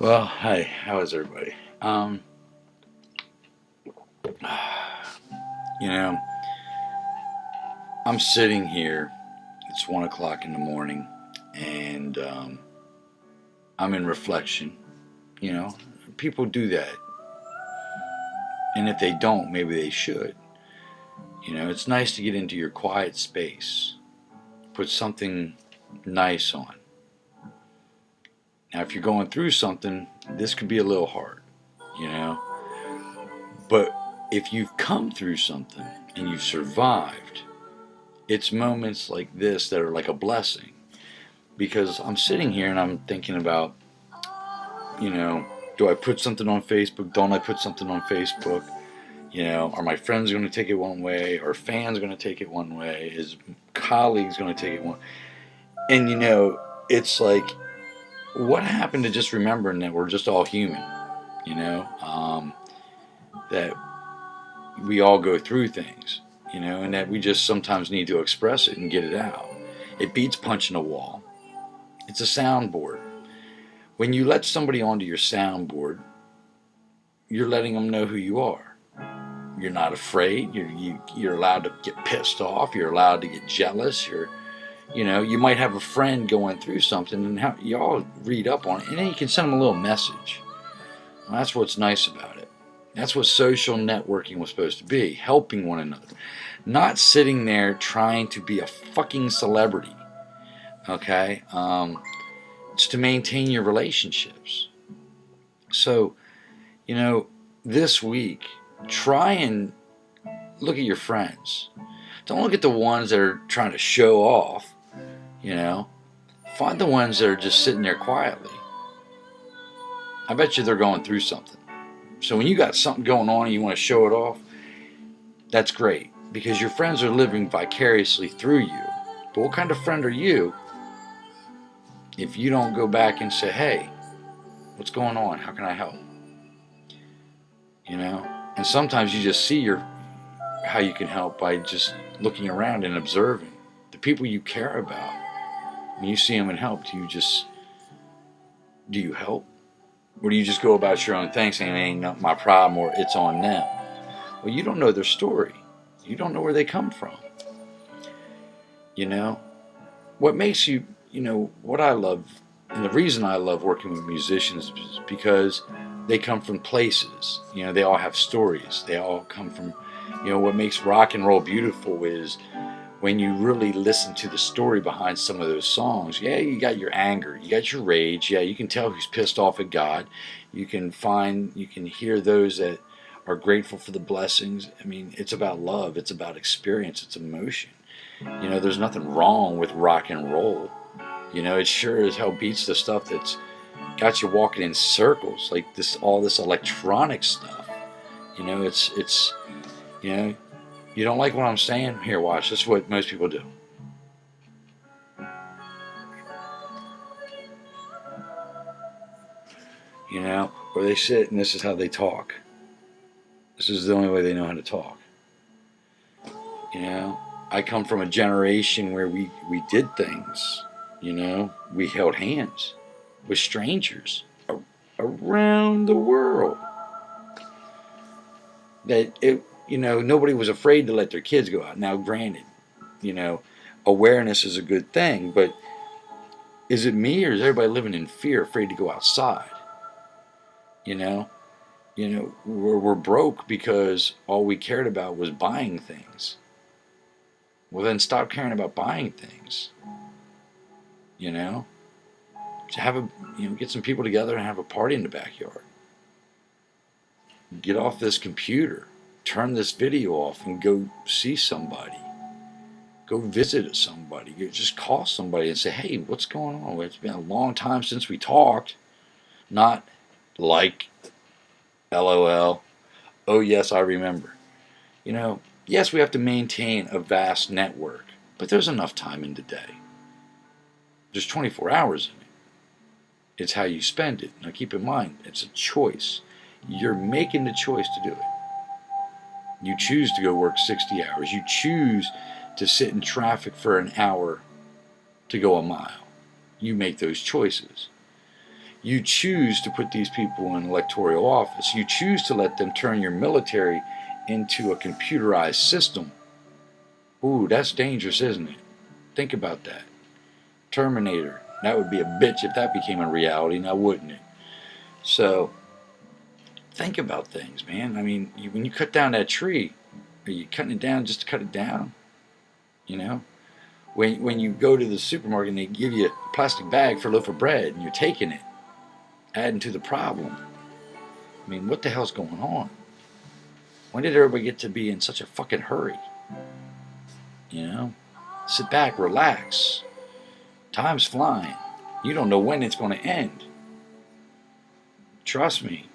Well, hi, how is everybody? You know, I'm sitting here, it's 1 o'clock in the morning, and I'm in reflection. You know, people do that, and if they don't, maybe they should. You know, it's nice to get into your quiet space, put something nice on. Now, if you're going through something, this could be a little hard, you know, but if you've come through something and you've survived, it's moments like this that are like a blessing, because I'm sitting here and I'm thinking about, you know, do I put something on Facebook? Don't I put something on Facebook? You know, are my friends going to take it one way? Are fans going to take it one way? Is colleagues going to take it one? And you know, it's like, what happened to just remembering that we're just all human? You know, that we all go through things. You know, and that we just sometimes need to express it and get it out. It beats punching a wall. It's a soundboard. When you let somebody onto your soundboard, you're letting them know who you are. You're not afraid. You're allowed to get pissed off. You're allowed to get jealous. You know, you might have a friend going through something, and you all read up on it, and then you can send them a little message. Well, that's what's nice about it. That's what social networking was supposed to be, helping one another. Not sitting there trying to be a fucking celebrity, okay? It's to maintain your relationships. So, you know, this week, try and look at your friends. Don't look at the ones that are trying to show off, you know. Find the ones that are just sitting there quietly. I bet you they're going through something. So when you got something going on and you want to show it off, that's great, because your friends are living vicariously through you. But what kind of friend are you if you don't go back and say, hey, what's going on? How can I help? You know? And sometimes you just see how you can help by just looking around and observing. The people you care about, when you see them and help, do you help? Or do you just go about your own thing saying it ain't not my problem or it's on them? Well, you don't know their story. You don't know where they come from. You know? What makes you, you know, what I love, and the reason I love working with musicians is because they come from places. You know, they all have stories. They all come from, you know, what makes rock and roll beautiful is when you really listen to the story behind some of those songs. Yeah, you got your anger, you got your rage. Yeah, you can tell who's pissed off at God. You can hear those that are grateful for the blessings. I mean, it's about love, it's about experience, it's emotion. You know, there's nothing wrong with rock and roll. You know, it sure as hell beats the stuff that's got you walking in circles, like all this electronic stuff. You know, it's you know, you don't like what I'm saying? Here, watch. This is what most people do. You know, or they sit and this is how they talk. This is the only way they know how to talk. You know, I come from a generation where we did things. You know, we held hands with strangers around the world. You know, nobody was afraid to let their kids go out. Now, granted, you know, awareness is a good thing, but is it me, or is everybody living in fear, afraid to go outside? You know, we're broke because all we cared about was buying things. Well, then stop caring about buying things. You know, get some people together and have a party in the backyard. Get off this computer, turn this video off, and go see somebody. Go visit somebody. Just call somebody and say, hey, what's going on? It's been a long time since we talked. Not like, LOL. Oh, yes, I remember. You know, yes, we have to maintain a vast network, but there's enough time in the day. There's 24 hours in it. It's how you spend it. Now, keep in mind, it's a choice. You're making the choice to do it. You choose to go work 60 hours. You choose to sit in traffic for an hour to go a mile. you make those choices. You choose to put these people in electoral office. You choose to let them turn your military into a computerized system. Ooh, that's dangerous, isn't it? Think about that. Terminator. That would be a bitch if that became a reality, now wouldn't it? So, think about things, man. I mean, when you cut down that tree, are you cutting it down just to cut it down? You know? When you go to the supermarket and they give you a plastic bag for a loaf of bread and you're taking it, adding to the problem. I mean, what the hell's going on? When did everybody get to be in such a fucking hurry? You know? Sit back, relax. Time's flying. You don't know when it's going to end. Trust me.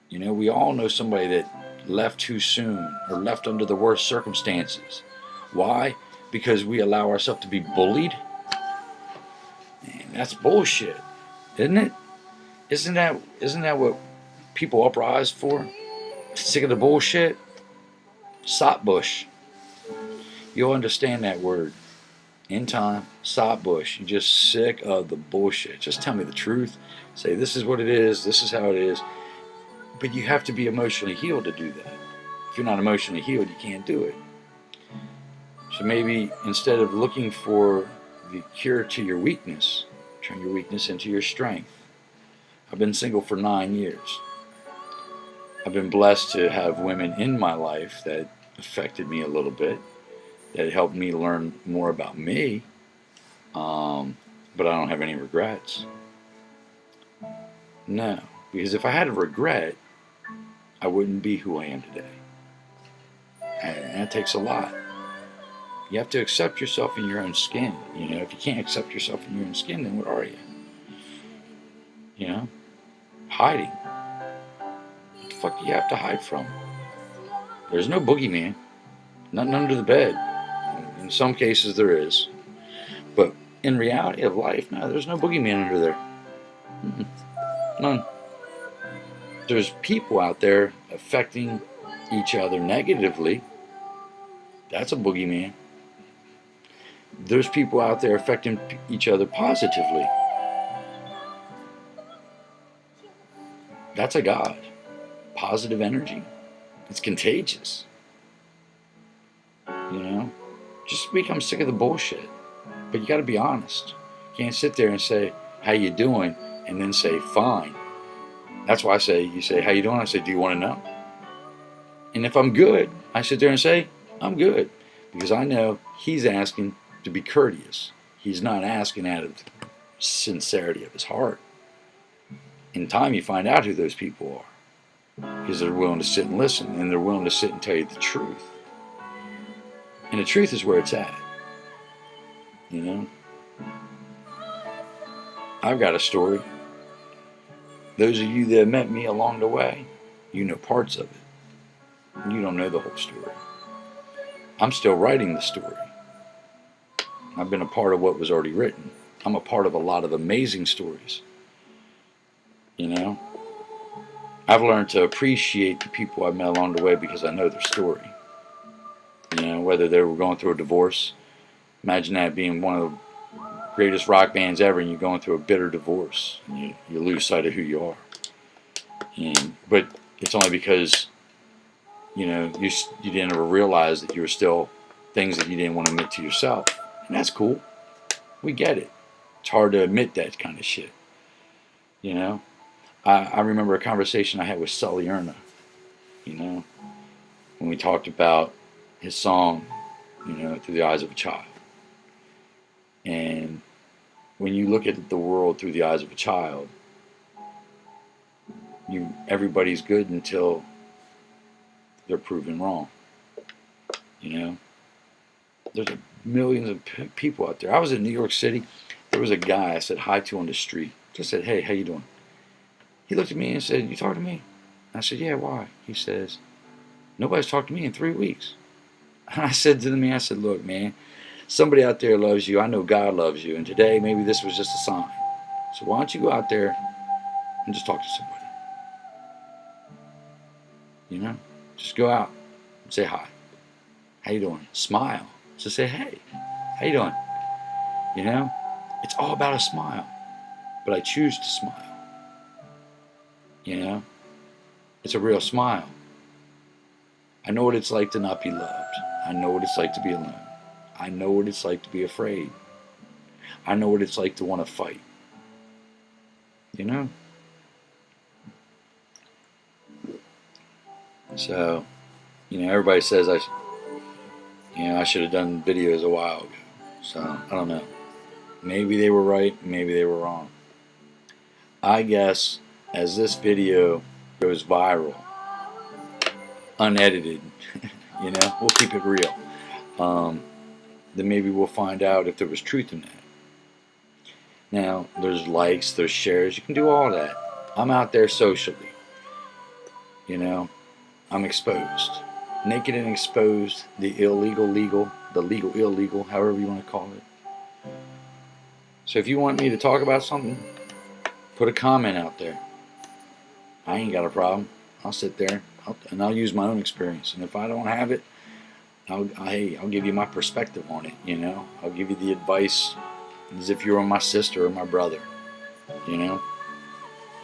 You know, we all know somebody that left too soon or left under the worst circumstances. Why? Because we allow ourselves to be bullied? Man, that's bullshit, isn't it? Isn't that what people uprise for? Sick of the bullshit? SOTBUSH. You'll understand that word in time. SOTBUSH. You're just sick of the bullshit. Just tell me the truth. Say this is what it is. This is how it is. But you have to be emotionally healed to do that. If you're not emotionally healed, you can't do it. So maybe instead of looking for the cure to your weakness, turn your weakness into your strength. I've been single for 9 years. I've been blessed to have women in my life that affected me a little bit, that helped me learn more about me, but I don't have any regrets. No, because if I had a regret, I wouldn't be who I am today. And that takes a lot. You have to accept yourself in your own skin. You know, if you can't accept yourself in your own skin, then what are you? You know? Hiding. What the fuck do you have to hide from? There's no boogeyman. Nothing under the bed. In some cases there is. But in reality of life, no, there's no boogeyman under there. None. There's people out there affecting each other negatively. That's a boogeyman. There's people out there affecting each other positively. That's a god. Positive energy. It's contagious. You know? Just become sick of the bullshit. But you gotta be honest. You can't sit there and say, how you doing? And then say, fine. That's why I say, you say, how you doing? I say, do you want to know? And if I'm good, I sit there and say, I'm good. Because I know he's asking to be courteous. He's not asking out of the sincerity of his heart. In time, you find out who those people are. Because they're willing to sit and listen. And they're willing to sit and tell you the truth. And the truth is where it's at. You know? I've got a story. Those of you that have met me along the way, you know parts of it. You don't know the whole story. I'm still writing the story. I've been a part of what was already written. I'm a part of a lot of amazing stories. You know? I've learned to appreciate the people I've met along the way because I know their story. You know, whether they were going through a divorce. Imagine that being one of the greatest rock bands ever and you're going through a bitter divorce. And you lose sight of who you are. But it's only because, you know, you didn't ever realize that you were still things that you didn't want to admit to yourself. And that's cool. We get it. It's hard to admit that kind of shit. You know? I remember a conversation I had with Sully Erna, you know, when we talked about his song, you know, Through the Eyes of a Child. And when you look at the world through the eyes of a child, everybody's good until they're proven wrong. You know? There's millions of people out there. I was in New York City. There was a guy I said hi to on the street. Just said, hey, how you doing? He looked at me and said, you talk to me? I said, yeah, why? He says, nobody's talked to me in 3 weeks. I said to the man, I said, look, man, somebody out there loves you. I know God loves you. And today, maybe this was just a sign. So why don't you go out there and just talk to somebody? You know? Just go out and say hi. How you doing? Smile. Just say, hey, how you doing? You know? It's all about a smile. But I choose to smile. You know? It's a real smile. I know what it's like to not be loved. I know what it's like to be alone. I know what it's like to be afraid. I know what it's like to want to fight. You know? So, everybody says I should have done videos a while ago. So, I don't know. Maybe they were right, maybe they were wrong. I guess as this video goes viral, unedited, we'll keep it real. Then maybe we'll find out if there was truth in that. Now, there's likes, there's shares, you can do all that. I'm out there socially. I'm exposed. Naked and exposed, the illegal, legal, the legal, illegal, however you want to call it. So if you want me to talk about something, put a comment out there. I ain't got a problem. I'll sit there and I'll use my own experience. And if I don't have it, I'll give you my perspective on it. I'll give you the advice as if you were my sister or my brother.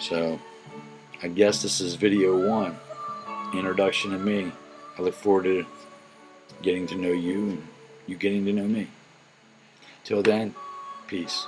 So I guess this is video 1, introduction to me. I look forward to getting to know you and you getting to know me. Till then, peace.